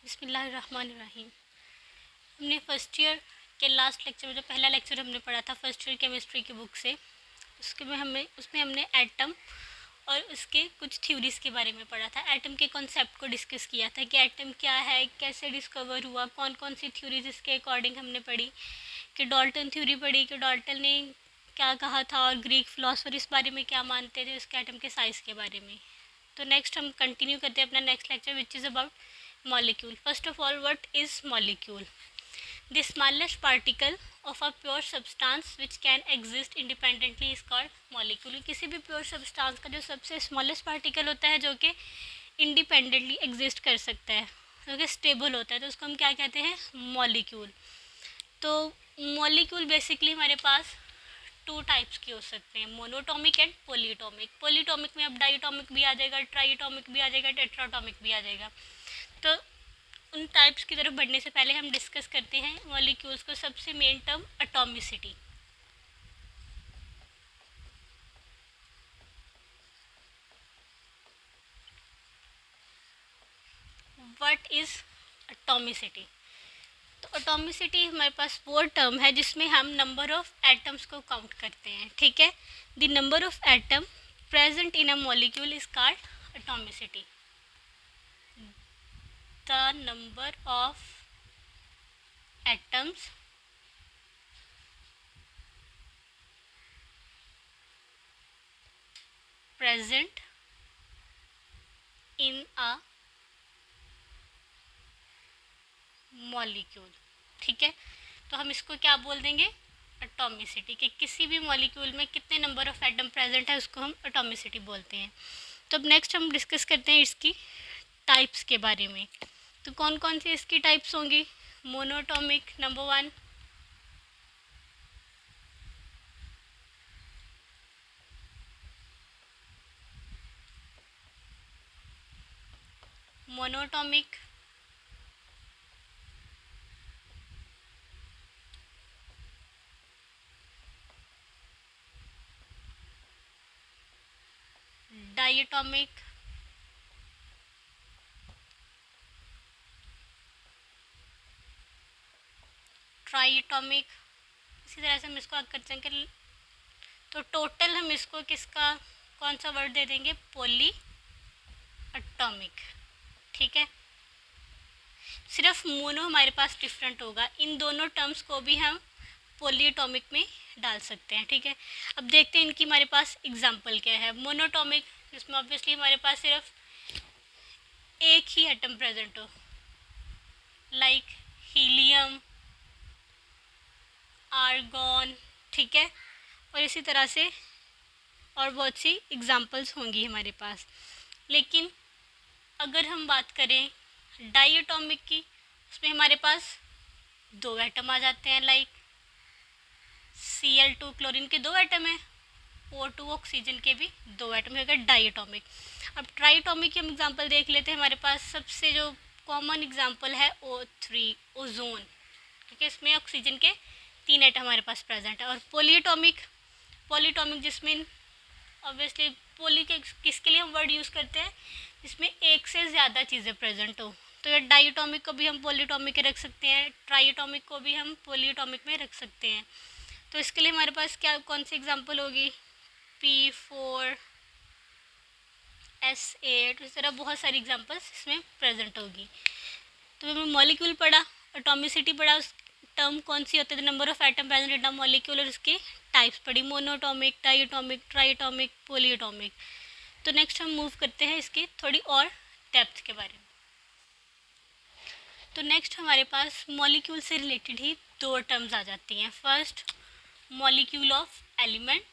बिस्मिल्लाहिर्रहमानिर्रहीम। हमने first year के लास्ट लेक्चर में जो पहला लेक्चर हमने पढ़ा था फर्स्ट ईयर केमिस्ट्री की बुक से, उसमें हमने एटम और उसके कुछ थ्योरीज़ के बारे में पढ़ा था। एटम के कॉन्सेप्ट को डिस्कस किया था कि एटम क्या है, कैसे डिस्कवर हुआ, कौन कौन सी थ्योरीज इसके अकॉर्डिंग हमने पढ़ी, कि डाल्टन थ्योरी पढ़ी कि डाल्टन ने क्या कहा था और ग्रीक फिलोसफर इस बारे में क्या मानते थे उसके एटम के साइज़ के बारे में। तो नेक्स्ट हम कंटिन्यू करते हैं अपना next lecture which is about molecule. First of all, what is molecule? The smallest particle of a pure substance which can exist independently is called molecule. किसी भी pure substance का जो सबसे smallest particle होता है जो कि independently exist कर सकता है, जो कि stable होता है, तो उसको हम क्या कहते हैं? molecule. तो molecule basically हमारे पास टू टाइप्स के हो सकते हैं, मोनोटॉमिक एंड पोलीटॉमिक। पोलीटॉमिक में अब डाइटॉमिक भी आ जाएगा, ट्राइटॉमिक भी आ जाएगा, टेट्राटॉमिक भी आ जाएगा। तो उन टाइप्स की तरफ बढ़ने से पहले हम डिस्कस करते हैं मॉलिक्यूल्स को। सबसे main term atomicity. What is atomicity? तो एटॉमिसिटी हमारे पास वो टर्म है जिसमें हम नंबर ऑफ एटम्स को काउंट करते हैं, ठीक है। The number of atom present in a molecule is called atomicity. the number of atoms present in a molecule, ठीक है। तो हम इसको क्या बोल देंगे? एटॉमिसिटी। कि किसी भी मॉलिक्यूल में कितने नंबर ऑफ एटम प्रेजेंट है उसको हम एटॉमिसिटी बोलते हैं। तो अब नेक्स्ट हम डिस्कस करते हैं इसकी टाइप्स के बारे में। तो कौन कौन सी इसकी टाइप्स होंगी? Monoatomic number 1, monoatomic, diatomic, triatomic. इसी तरह से हम इसको आगे करते हैं। तो टोटल हम इसको किसका कौन सा वर्ड दे देंगे? पॉली एटॉमिक, ठीक है। सिर्फ मोनो हमारे पास डिफरेंट होगा, इन दोनों टर्म्स को भी हम पॉलीएटॉमिक में डाल सकते हैं, ठीक है। अब देखते हैं इनकी हमारे पास एग्जांपल क्या है। मोनोटॉमिक, जिसमें ऑब्वियसली हमारे पास सिर्फ एक ही एटम प्रेजेंट हो, लाइक हीलियम, आर्गॉन, ठीक है। और इसी तरह से और बहुत सी एग्जांपल्स होंगी हमारे पास। लेकिन अगर हम बात करें डायटॉमिक की, उसमें हमारे पास दो एटम आ जाते हैं, लाइक Cl2 क्लोरीन के दो एटम है, O2 ऑक्सीजन के भी दो एटम है, डायटॉमिक। अब ट्राइटॉमिक की हम एग्जांपल देख लेते हैं। हमारे पास सबसे जो कॉमन एग्जांपल है O3, ओजोन, ठीक है। इसमें ऑक्सीजन के तीन एटम हमारे पास प्रेजेंट है। और पॉलीटॉमिक जिसमें ऑब्वियसली पोली के किसके लिए हम वर्ड यूज़ करते हैं? जिसमें एक से ज़्यादा चीज़ें प्रेजेंट हो। तो ये डायटॉमिक को भी हम पॉलीटॉमिक रख सकते हैं, ट्राइटॉमिक को भी हम पॉलीटॉमिक में रख सकते हैं। तो इसके लिए हमारे पास क्या कौन सी एग्जांपल होगी? P4, S8, इस तरह बहुत सारी एग्जांपल्स इसमें प्रेजेंट होगी। तो हमें मॉलिक्यूल पढ़ा, एटॉमिसिटी पढ़ा, उस टर्म कौन सी होती है, number of atom present in a molecule, और उसके टाइप्स पढ़ी, मोनोटॉमिक, डायटॉमिक, ट्राइटॉमिक, पॉलीटॉमिक। तो नेक्स्ट हम मूव करते हैं इसकी थोड़ी और डेप्थ के बारे में। तो नेक्स्ट हमारे पास मॉलिक्यूल से रिलेटेड ही दो टर्म्स आ जाती हैं। First, molecule of element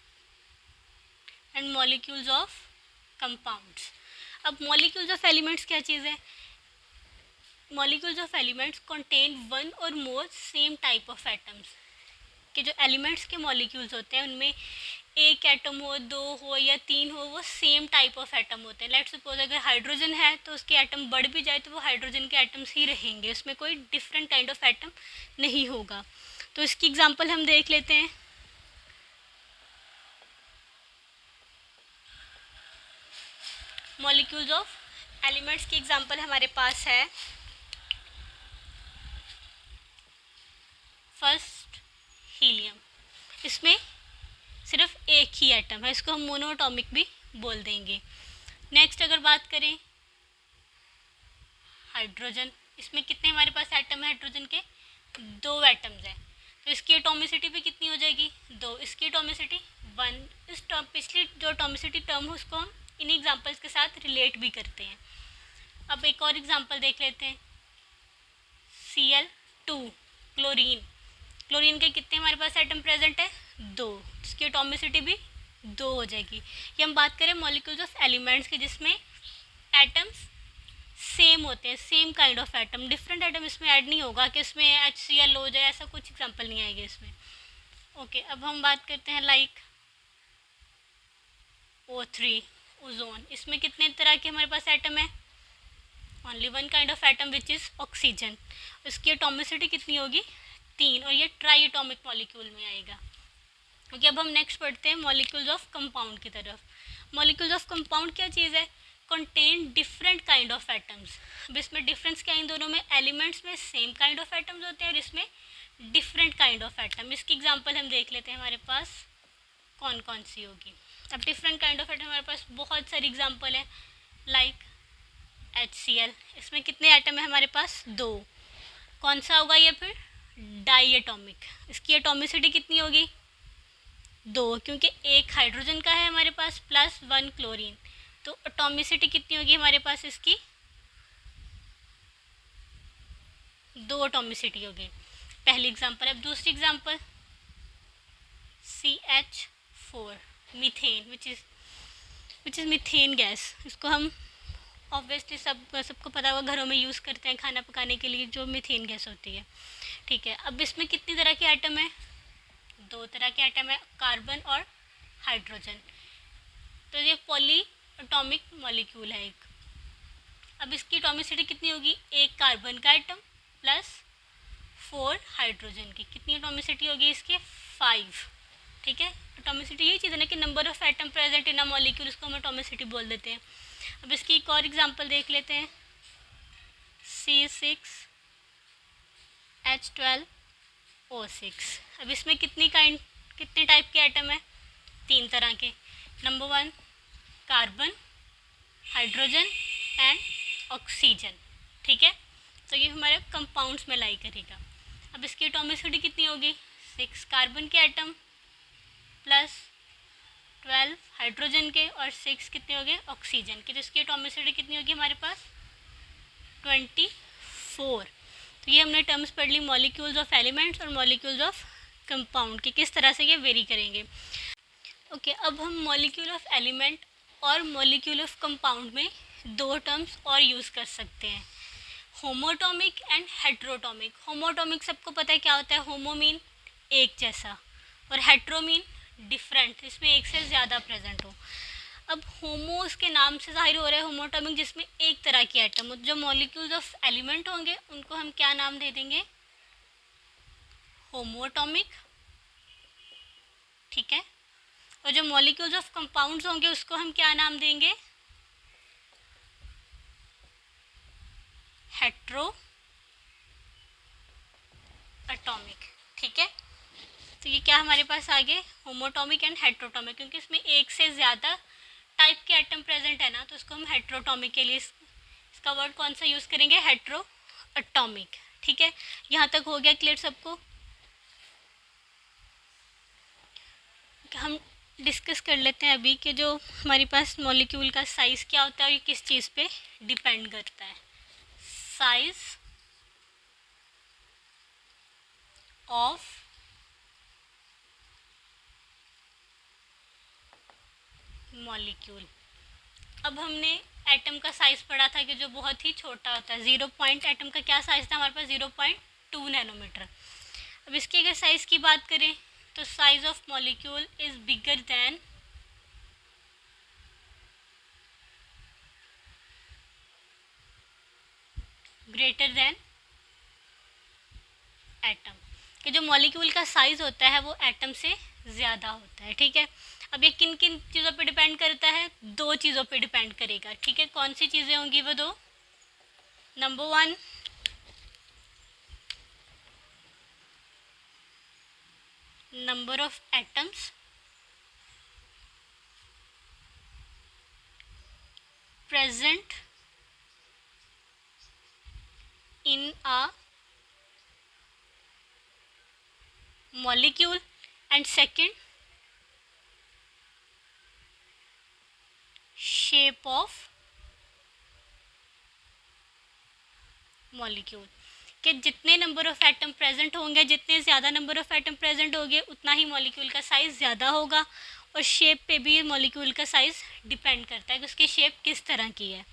and molecules of compounds. अब मॉलिक्यूल्स ऑफ एलिमेंट्स क्या चीज़ है? Molecules of elements contain one और मोर सेम टाइप ऑफ एटम्स। कि जो एलिमेंट्स के मॉलिक्यूल्स होते हैं उनमें एक एटम हो, दो हो या तीन हो, वो सेम टाइप ऑफ एटम होते हैं। लेट्स सपोज अगर हाइड्रोजन है तो उसके एटम बढ़ भी जाए तो वो हाइड्रोजन के एटम्स ही रहेंगे, उसमें कोई डिफरेंट काइंड ऑफ एटम नहीं होगा। तो इसकी एग्जांपल हम देख लेते हैं। मॉलिक्यूल्स ऑफ एलिमेंट्स की एग्जांपल हमारे पास है फर्स्ट हीलियम। इसमें सिर्फ एक ही एटम है, इसको हम मोनोएटॉमिक भी बोल देंगे। नेक्स्ट अगर बात करें हाइड्रोजन, इसमें कितने हमारे पास एटम है हाइड्रोजन के? 2 एटम्स हैं, तो इसकी एटॉमिसिटी भी कितनी हो जाएगी? 2। इसकी एटॉमिसिटी 1। इस टर्म पिछली जो एटॉमिसिटी टर्म है उसको हम इन एग्जांपल्स के साथ रिलेट भी करते हैं। अब एक और एग्जांपल देख लेते हैं, Cl2 क्लोरीन। क्लोरीन के कितने हमारे पास एटम प्रेजेंट है? 2। इसकी एटॉमिसिटी भी 2 हो जाएगी। ये हम बात करें मॉलिक्यूल्स ऑफ एलिमेंट्स की जिसमें एटम्स सेम होते हैं, same kind of atom, different atom इसमें ऐड नहीं होगा कि इसमें HCl हो जाए, ऐसा कुछ एग्जांपल नहीं आएगा इसमें। ओके, अब हम बात करते हैं लाइक O3 ओजोन। इसमें कितने तरह के हमारे पास एटम है? Only one kind of atom which is oxygen. इसकी एटॉमिसिटी कितनी होगी? 3, और ये ट्राई एटॉमिक मॉलिक्यूल में आएगा। ओके, अब हम नेक्स्ट पढ़ते हैं मॉलिक्यूल्स ऑफ कंपाउंड की तरफ। मॉलिक्यूल्स ऑफ कंपाउंड क्या चीज़ है? Contain different kind of atoms. अब इसमें डिफरेंस क्या है? इन दोनों में एलिमेंट्स में सेम काइंड ऑफ एटम्स होते हैं और इसमें डिफरेंट काइंड ऑफ एटम। इसकी एग्जांपल हम देख लेते हैं हमारे पास कौन कौन सी होगी। अब डिफरेंट काइंड ऑफ एटम हमारे पास बहुत सारी एग्जांपल है लाइक HCl। इसमें कितने एटम है हमारे पास? 2। कौन सा होगा ये फिर? Die atomic. इसकी एटॉमिसिटी कितनी होगी? 2, क्योंकि एक हाइड्रोजन का है हमारे पास प्लस 1 क्लोरीन, तो एटॉमिसिटी कितनी होगी हमारे पास इसकी? 2 एटॉमिसिटी होगी। पहली एग्जांपल। अब दूसरी example CH4 methane which is methane gas. इसको हम ऑब्वियसली सबको पता होगा, घरों में यूज़ करते हैं खाना पकाने के लिए, जो मीथेन गैस होती है। ठीक है, अब इसमें कितनी तरह के एटम है? 2 तरह के एटम है, कार्बन और हाइड्रोजन। तो ये पॉली एटॉमिक मॉलिक्यूल है एक। अब इसकी एटॉमिसिटी कितनी होगी? 1 कार्बन का एटम प्लस 4 हाइड्रोजन की। कितनी एटॉमिसिटी होगी इसके? 5। ठीक है, एटॉमिसिटी यही चीज़ है ना कि number of atom present in a molecule, इसको हम एटॉमिसिटी बोल देते हैं। अब इसकी एक और एग्जांपल देख लेते हैं, C6H12O6। अब इसमें कितने टाइप के एटम है? 3 तरह के। Number 1 carbon, hydrogen and oxygen. ठीक है, तो ये हमारे कंपाउंड्स में लाई करेगा। अब इसकी एटॉमिसिटी कितनी होगी? 6 कार्बन के एटम प्लस 12 हाइड्रोजन के और 6 कितने हो गए? ऑक्सीजन के। तो इसकी एटॉमिसिटी कितनी होगी हमारे पास? 24। तो ये हमने टर्म्स पढ़ ली मॉलिक्यूल्स ऑफ एलिमेंट्स और मॉलिक्यूल्स ऑफ कंपाउंड की, किस तरह से ये वेरी करेंगे। ओके, अब हम मॉलिक्यूल ऑफ एलिमेंट और मॉलिक्यूल ऑफ कंपाउंड में 2 टर्म्स और यूज़ कर सकते हैं, होमोटॉमिक एंड हेट्रोटॉमिक। होमोटॉमिक सबको पता है क्या होता है? होमो मीन एक जैसा और हेट्रो मीन डिफरेंट, इसमें एक से ज़्यादा प्रेजेंट हो। अब होमो इसके नाम से जाहिर हो रहा है, होमोटॉमिक जिसमें एक तरह की एटम हो। जो मॉलिक्यूल्स ऑफ एलिमेंट होंगे उनको हम क्या नाम दे देंगे? होमोटॉमिक। ठीक है, और जो मॉलिक्यूल्स ऑफ कंपाउंड्स होंगे उसको हम क्या नाम देंगे? Hetero atomic. ठीक है, तो ये क्या हमारे पास आगे होमोटॉमिक एंड हेट्रोटॉमिक, क्योंकि इसमें एक से ज़्यादा टाइप के एटम प्रेजेंट है ना, तो इसको हम हेट्रोटॉमिक के लिए इसका वर्ड कौन सा यूज़ करेंगे? Hetero atomic. ठीक है, यहाँ तक हो गया क्लियर सबको? हम डिस्कस कर लेते हैं अभी कि जो हमारे पास मॉलिक्यूल का साइज़ क्या होता है और ये किस चीज़ पे डिपेंड करता है। Size of molecule. अब हमने एटम का साइज़ पढ़ा था कि जो बहुत ही छोटा होता है, 0 पॉइंट एटम का क्या साइज़ था हमारे पास? 0.2 नैनोमीटर। अब इसकी अगर साइज़ की बात करें तो size of molecule is bigger than greater than atom, कि जो मॉलिक्यूल का साइज़ होता है वो एटम से ज़्यादा होता है। ठीक है, अब ये किन किन चीज़ों पे डिपेंड करता है? 2 चीज़ों पे डिपेंड करेगा, ठीक है। कौन सी चीज़ें होंगी वो 2? Number 1, number of atoms present in a molecule, and second, shape of molecule। कि जितने नंबर ऑफ एटम प्रेजेंट होंगे, जितने ज़्यादा नंबर ऑफ एटम प्रेजेंट होंगे, उतना ही मॉलिक्यूल का साइज़ ज़्यादा होगा। और शेप पे भी मॉलिक्यूल का साइज़ डिपेंड करता है कि उसकी शेप किस तरह की है,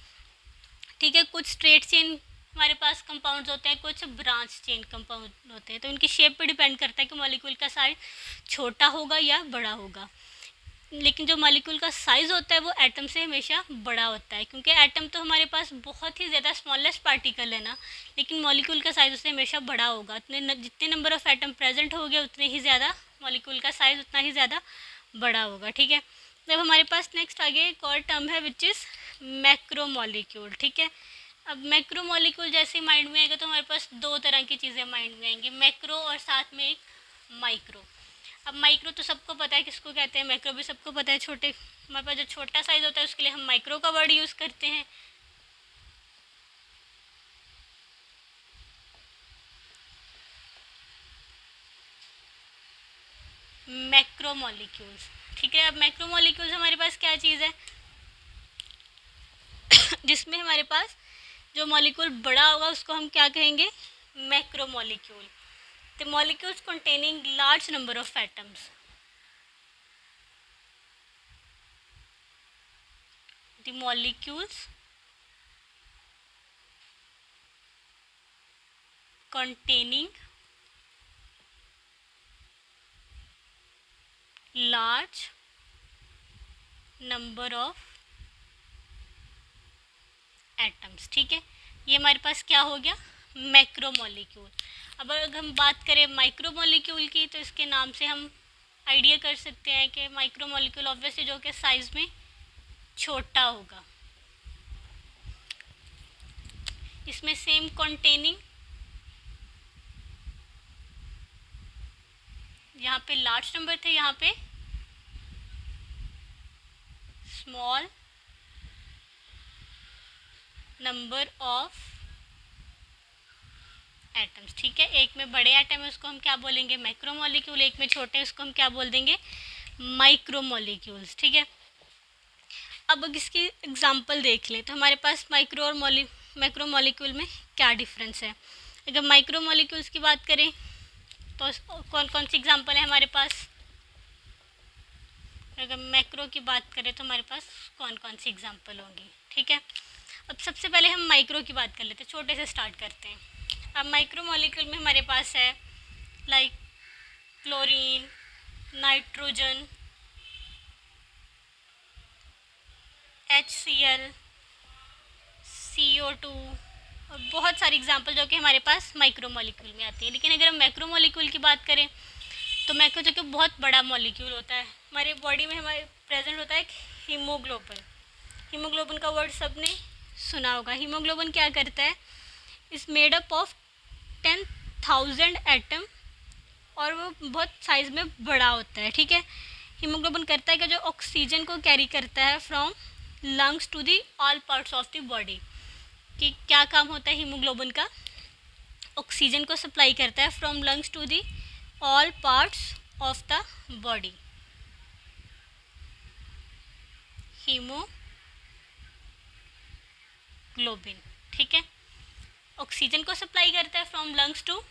ठीक है। कुछ स्ट्रेट चेन हमारे पास कंपाउंड्स होते हैं, कुछ ब्रांच चेन कंपाउंड होते हैं, तो उनकी शेप पे डिपेंड करता है कि मॉलिक्यूल का साइज छोटा होगा या बड़ा होगा। लेकिन जो मॉलिक्यूल का साइज़ होता है वो एटम से हमेशा बड़ा होता है, क्योंकि एटम तो हमारे पास बहुत ही ज़्यादा स्मॉलेस्ट पार्टिकल है ना, लेकिन मॉलिक्यूल का साइज़ उससे हमेशा बड़ा होगा। जितने नंबर ऑफ एटम प्रेजेंट होंगे उतने ही ज़्यादा मॉलिक्यूल का साइज़ उतना ही ज़्यादा बड़ा होगा, ठीक है। जब हमारे पास नेक्स्ट आगे एक और टर्म है विच इज़ मैक्रोमॉलिक्यूल, ठीक है। अब मैक्रोमॉलिक्यूल जैसे माइंड में आएगा तो हमारे पास 2 तरह की चीज़ें माइंड में आएंगी, मैक्रो और साथ में एक माइक्रो। अब माइक्रो तो सबको पता है किसको कहते हैं, मैक्रो भी सबको पता है। छोटे हमारे पास जो छोटा साइज़ होता है उसके लिए हम माइक्रो का वर्ड यूज़ करते हैं। मैक्रोमॉलिक्यूल्स, ठीक है। अब मैक्रोमॉलिक्यूल्स हमारे पास क्या चीज़ है जिसमें हमारे पास जो मॉलिक्यूल बड़ा होगा उसको हम क्या कहेंगे? Macromolecule. The molecules containing large number of atoms, the molecules containing large number of atoms, ठीक है। ये हमारे पास क्या हो गया? मैक्रोमॉलिक्यूल। अब अगर हम बात करें माइक्रोमॉलिक्यूल की तो इसके नाम से हम आइडिया कर सकते हैं कि माइक्रोमॉलिक्यूल ऑब्वियसली जो कि साइज में छोटा होगा, इसमें सेम कंटेनिंग, यहाँ पे लार्ज नंबर थे, यहाँ पे स्मॉल नंबर ऑफ एटम्स, ठीक है। एक में बड़े एटम है उसको हम क्या बोलेंगे? मैक्रोमॉलिक्यूल। एक में छोटे उसको हम क्या बोल देंगे? माइक्रोमॉलिक्यूल्स, ठीक है। अब इसकी एग्जांपल देख लें तो हमारे पास माइक्रो और मैक्रोमॉलिक्यूल में क्या डिफरेंस है। अगर माइक्रोमॉलिक्यूल्स की बात करें तो कौन कौन सी एग्जांपल है हमारे पास? अगर मैक्रो की बात करें तो हमारे पास कौन कौन सी एग्जांपल होंगी, ठीक है। अब सबसे पहले हम माइक्रो की बात कर लेते हैं, छोटे से स्टार्ट करते हैं। अब माइक्रो मॉलिक्यूल में हमारे पास है like chlorine, nitrogen, HCl, CO2 और बहुत सारी एग्जांपल जो कि हमारे पास माइक्रो मॉलिक्यूल में आती हैं। लेकिन अगर हम मैक्रो मॉलिक्यूल की बात करें तो मैक्रो जो कि बहुत बड़ा मॉलिक्यूल होता है, हमारे बॉडी में हमारे प्रेजेंट होता है हीमोग्लोबिन। हीमोग्लोबिन का वर्ड सबने सुना होगा। हीमोग्लोबिन क्या करता है? Is made up of 10,000 atom और वो बहुत साइज़ में बड़ा होता है, ठीक है। हीमोग्लोबिन करता है कि जो ऑक्सीजन को कैरी करता है from lungs to the all parts of the body. कि क्या काम होता है हीमोग्लोबिन का? ऑक्सीजन को सप्लाई करता है from lungs to the all parts of the body. Haemoglobin, ठीक है, ऑक्सीजन को सप्लाई करता है from lungs to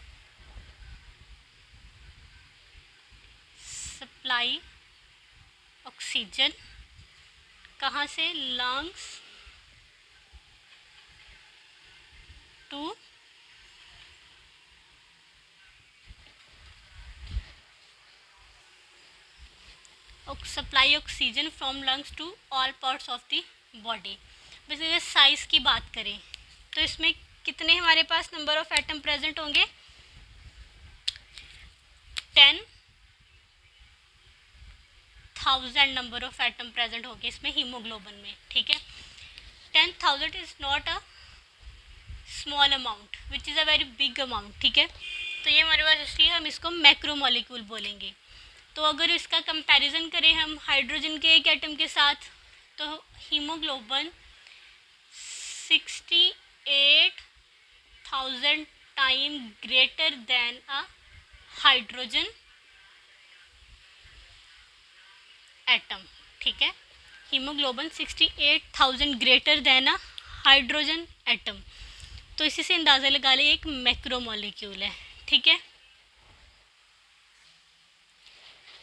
supply oxygen कहाँ से? Lungs to supply oxygen from lungs to all parts of the body. बस अगर साइज़ की बात करें तो इसमें कितने हमारे पास नंबर ऑफ एटम प्रेजेंट होंगे? 10,000 10,000 नंबर ऑफ एटम प्रेजेंट होंगे इसमें हीमोग्लोबिन में, ठीक है। 10,000 is not a small amount which is a very big amount, ठीक है। तो ये हमारे पास इसलिए हम इसको मैक्रोमोलिक्यूल बोलेंगे। तो अगर इसका कंपैरिजन करें हम हाइड्रोजन के एक एटम के साथ, तो haemoglobin 68,000 time greater than a hydrogen atom, ठीक है। Haemoglobin 68,000 greater than a hydrogen atom. तो इसी से अंदाज़ा लगा लें एक मैक्रोमोलिक्यूल है, ठीक है।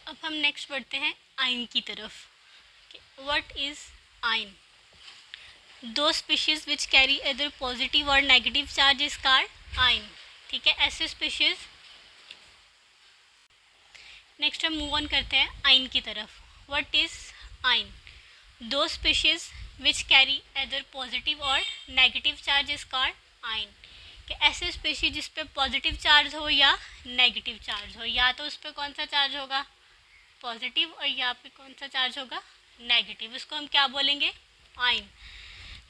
अब हम नेक्स्ट बढ़ते हैं आयन की तरफ। What is ion? दो species which carry either positive और negative charge is called ion, ठीक है। ऐसे स्पीशीज़। नेक्स्ट हम मूव ऑन करते हैं आयन की तरफ। What is ion? दो species which carry either positive और negative charge is called ion, कि ऐसे स्पीशीज जिस पे पॉजिटिव चार्ज हो या नेगेटिव चार्ज हो, या तो उस पर कौन सा चार्ज होगा पॉजिटिव और यहाँ पे कौन सा चार्ज होगा नेगेटिव, उसको हम क्या बोलेंगे आयन।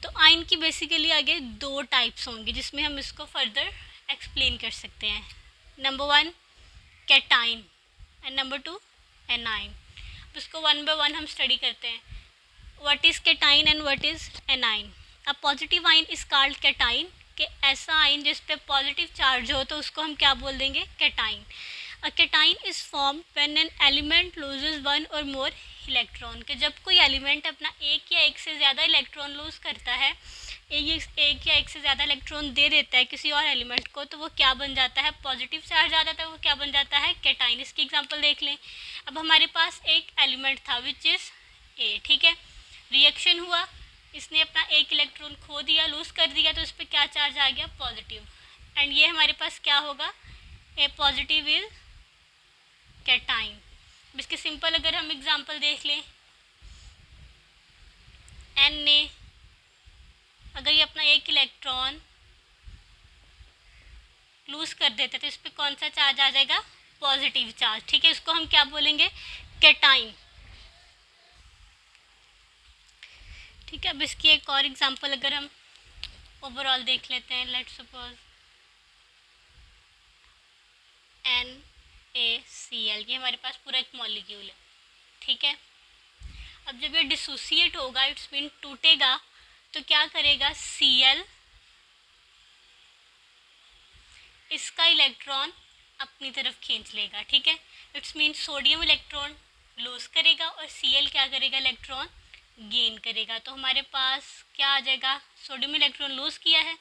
तो आयन की बेसिकली आगे दो टाइप्स होंगे जिसमें हम इसको फर्दर एक्सप्लेन कर सकते हैं। Number 1 cation and number 2 A9. इसको वन बाय वन हम स्टडी करते हैं। What is cation and what is A9? A positive ion is called cation, कि ऐसा आयन जिस पे पॉजिटिव चार्ज हो तो उसको हम क्या बोल देंगे cation. A cation is form when an element loses one और मोर इलेक्ट्रॉन, के जब कोई एलिमेंट अपना एक या एक से ज़्यादा इलेक्ट्रॉन लूज़ करता है, एक या एक से ज़्यादा इलेक्ट्रॉन दे देता है किसी और एलिमेंट को, तो वो क्या बन जाता है पॉजिटिव चार्ज आ जाता है, वो क्या बन जाता है कैटाइन। इसकी एग्जांपल देख लें। अब हमारे पास एक एलिमेंट था विच इज़ ए, ठीक है। रिएक्शन हुआ, इसने अपना एक इलेक्ट्रॉन खो दिया, लूज़ कर दिया, तो इस पर क्या चार्ज आ गया पॉजिटिव। एंड ये हमारे पास क्या होगा ए पॉजिटिव इज कैटाइन। इसके सिंपल अगर हम एग्जांपल देख लें, एन ने अगर ये अपना एक इलेक्ट्रॉन लूज़ कर देते तो इस पर कौन सा चार्ज आ जाएगा पॉजिटिव चार्ज, ठीक है। इसको हम क्या बोलेंगे कैटाइन, ठीक है। अब इसकी एक और एग्जांपल अगर हम ओवरऑल देख लेते हैं, लेट्स सपोज NaCl, ये हमारे पास पूरा एक मॉलिक्यूल है, ठीक है। अब जब ये डिसोसिएट होगा, इट्स मीन टूटेगा, तो क्या करेगा Cl इसका इलेक्ट्रॉन अपनी तरफ खींच लेगा, ठीक है। It's mean sodium electron lose करेगा और Cl क्या करेगा इलेक्ट्रॉन गेन करेगा। तो हमारे पास क्या आ जाएगा, सोडियम इलेक्ट्रॉन लूज किया है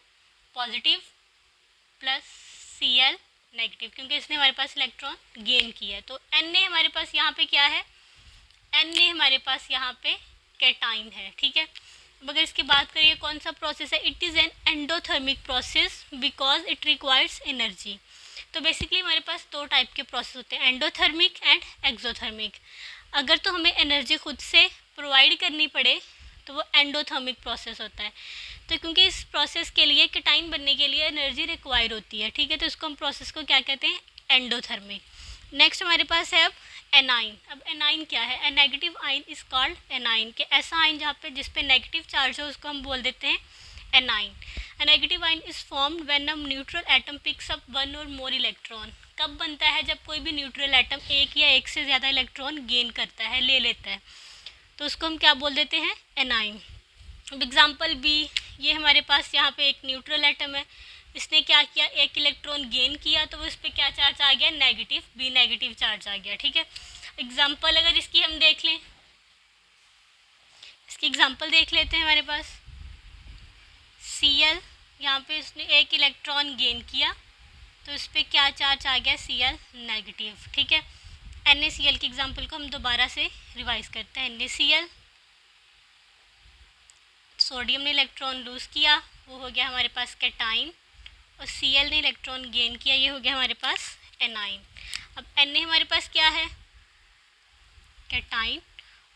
पॉजिटिव प्लस Cl नेगेटिव, क्योंकि इसने हमारे पास इलेक्ट्रॉन गेन किया है। तो Na हमारे पास यहाँ पे क्या है, Na हमारे पास यहाँ पे कैटाइन है, ठीक है। अब अगर इसकी बात करिए कौन सा प्रोसेस है, it is an endothermic process because it requires energy. तो बेसिकली हमारे पास दो टाइप के प्रोसेस होते हैं, एंडोथर्मिक एंड एक्सोथर्मिक। अगर तो हमें एनर्जी खुद से प्रोवाइड करनी पड़े तो वो एंडोथर्मिक प्रोसेस होता है। तो क्योंकि इस प्रोसेस के लिए कैटाइन बनने के लिए एनर्जी रिक्वायर होती है, ठीक है, तो इसको हम प्रोसेस को क्या कहते हैं एंडोथर्मिक। नेक्स्ट हमारे पास है अब एनाइन। अब एनाइन क्या है, a negative ion is called anion, के ऐसा आयन जहाँ पे जिस पे नेगेटिव चार्ज हो उसको हम बोल देते हैं A9. A negative ion is formed when a neutral atom picks up one और मोर इलेक्ट्रॉन। कब बनता है, जब कोई भी न्यूट्रल एटम एक या एक से ज़्यादा इलेक्ट्रॉन गेन करता है, ले लेता है, तो उसको हम क्या बोल देते हैं एनाइन। अब एग्जाम्पल बी, ये हमारे पास यहाँ पे एक न्यूट्रल एटम है, इसने क्या किया एक इलेक्ट्रॉन गेन किया, तो इस पर क्या चार्ज आ गया नेगेटिव, बी नेगेटिव चार्ज आ गया, ठीक है। एग्जाम्पल अगर इसकी हम देख लें, इसकी एग्जाम्पल देख लेते हैं हमारे पास Cl, यहाँ पे इसने एक इलेक्ट्रॉन गेन किया तो इस पर क्या चार्ज आ गया Cl नेगेटिव, ठीक है। NaCl की एग्जाम्पल को हम दोबारा से रिवाइज करते हैं। NaCl सोडियम ने इलेक्ट्रॉन लूज़ किया, वो हो गया हमारे पास कैटाइन, और Cl ने इलेक्ट्रॉन गेन किया, ये हो गया हमारे पास एनाइन। अब Na हमारे पास क्या है कैटाइन,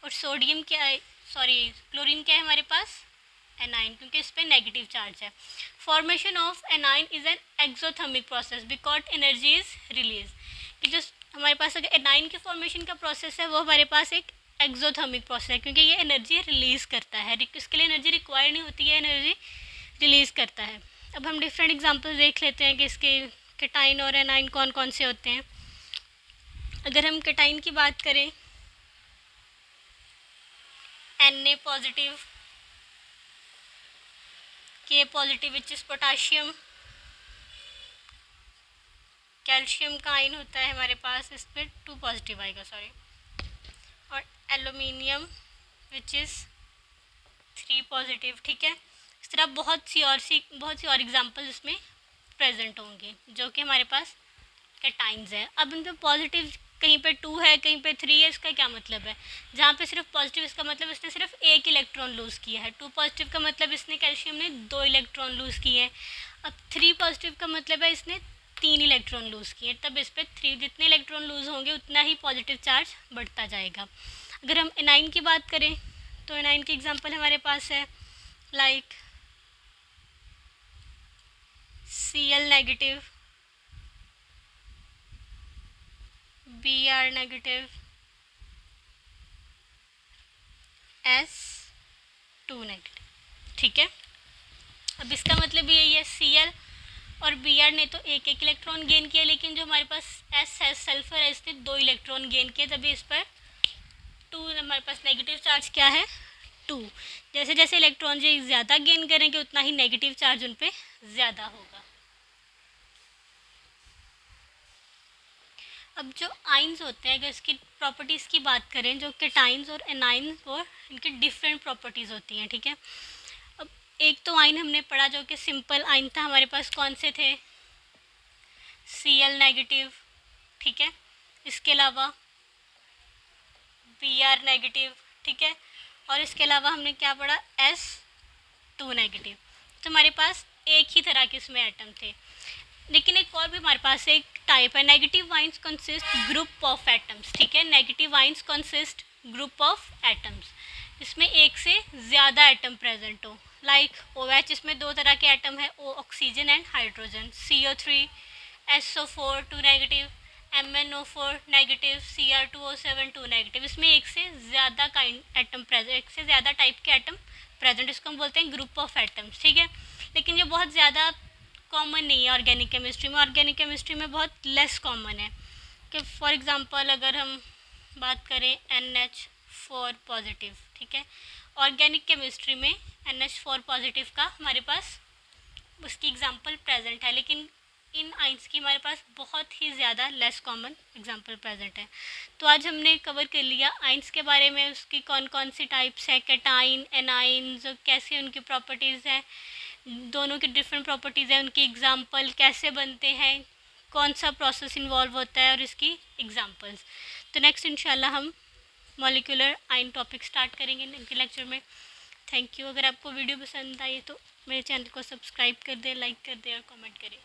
और सोडियम क्या है, सॉरी क्लोरीन क्या है हमारे पास एनाइन, क्योंकि इस पर नेगेटिव चार्ज है। Formation of anion is an exothermic process because energy is release, कि जो हमारे पास अगर एनाइन के फॉर्मेशन का प्रोसेस है वो हमारे पास एक एक्सोथर्मिक प्रोसेस है, क्योंकि ये एनर्जी रिलीज़ करता है, इसके लिए एनर्जी रिक्वायर्ड नहीं होती है, एनर्जी रिलीज़ करता है। अब हम डिफरेंट एग्जांपल्स देख लेते हैं कि इसके केटाइन और एनाइन कौन कौन से होते हैं। अगर हम केटाइन की बात करें, Na positive, K positive which is potassium, calcium का आयन होता है हमारे पास, इस पर 2 पॉजिटिव आएगा, सॉरी, और एल्यूमिनियम विच इज़ 3 पॉजिटिव। ठीक है, इस तरह बहुत सी और एग्जांपल इसमें प्रेजेंट होंगे जो कि हमारे पास कैटाइंस है। अब इन पे पॉजिटिव कहीं पे 2 है, कहीं पे 3 है, इसका क्या मतलब है? जहाँ पे सिर्फ पॉजिटिव, इसका मतलब इसने सिर्फ 1 इलेक्ट्रॉन लूज़ किया है। 2 पॉजिटिव का मतलब इसने कैल्शियम ने 2 इलेक्ट्रॉन लूज़ किए हैं। अब 3 पॉजिटिव का मतलब है इसने 3 इलेक्ट्रॉन लूज़ किए, तब इस पर 3 जितने इलेक्ट्रॉन लूज़ होंगे उतना ही पॉजिटिव चार्ज बढ़ता जाएगा। अगर हम एनाइन की बात करें तो एनाइन की एग्जांपल हमारे पास है like Cl negative, Br negative, S2 negative. ठीक है, अब इसका मतलब यही है Cl और Br ने तो 1 इलेक्ट्रॉन गेन किया, लेकिन जो हमारे पास S है, सल्फर है, इसने 2 इलेक्ट्रॉन गेन किए, तभी इस पर 2 हमारे पास नेगेटिव चार्ज क्या है, 2। जैसे जैसे इलेक्ट्रॉन जो ज़्यादा गेन करेंगे उतना ही नेगेटिव चार्ज उन पर ज़्यादा होगा। अब जो आइंस होते हैं, अगर इसकी प्रॉपर्टीज़ की बात करें, जो केटाइंस और एनाइंस और इनकी डिफरेंट प्रॉपर्टीज़ होती हैं। ठीक है, अब एक तो आइन हमने पढ़ा जो कि सिंपल आइन था, हमारे पास कौन से थे, Cl नेगेटिव। ठीक है, इसके अलावा Br नेगेटिव। ठीक है, और इसके अलावा हमने क्या पढ़ा, S2 नेगेटिव। तो हमारे पास एक ही तरह के इसमें एटम थे, लेकिन एक और भी हमारे पास एक टाइप है, negative ions consist group of atoms. ठीक है, negative ions consist group of atoms, इसमें एक से ज़्यादा एटम प्रेजेंट हो, लाइक OH, इसमें 2 तरह के एटम है, O oxygen and hydrogen, CO3, SO4 2 negative, MnO4 negative, Cr2O7 2 negative. इसमें एक से ज़्यादा एटम प्रेजेंट, एक से ज़्यादा टाइप के एटम प्रेजेंट, इसको हम बोलते हैं ग्रुप ऑफ एटम्स। ठीक है, लेकिन ये बहुत ज़्यादा कॉमन नहीं है ऑर्गेनिक केमिस्ट्री में। ऑर्गेनिक केमिस्ट्री में बहुत लेस कॉमन है कि फॉर एग्जांपल अगर हम बात करें NH4 पॉजिटिव। ठीक है, ऑर्गेनिक केमिस्ट्री में NH4 पॉजिटिव का हमारे पास उसकी एग्जांपल प्रेजेंट है, लेकिन इन आइंस की हमारे पास बहुत ही ज़्यादा लेस कॉमन एग्जांपल प्रेजेंट है। तो आज हमने कवर कर लिया आइंस के बारे में, उसकी कौन कौन सी टाइप्स है, कैटाइन, एनाइंस, कैसे उनकी प्रॉपर्टीज़ हैं, दोनों की डिफरेंट प्रॉपर्टीज़ हैं, उनकी एग्जांपल कैसे बनते हैं, कौन सा प्रोसेस इन्वॉल्व होता है, और इसकी एग्जांपल्स। तो नेक्स्ट इंशाल्लाह हम मॉलिक्यूलर आयन टॉपिक स्टार्ट करेंगे नेक्स्ट लेक्चर में। Thank you. अगर आपको वीडियो पसंद आई तो मेरे चैनल को सब्सक्राइब कर दें, लाइक कर दें और कमेंट करें।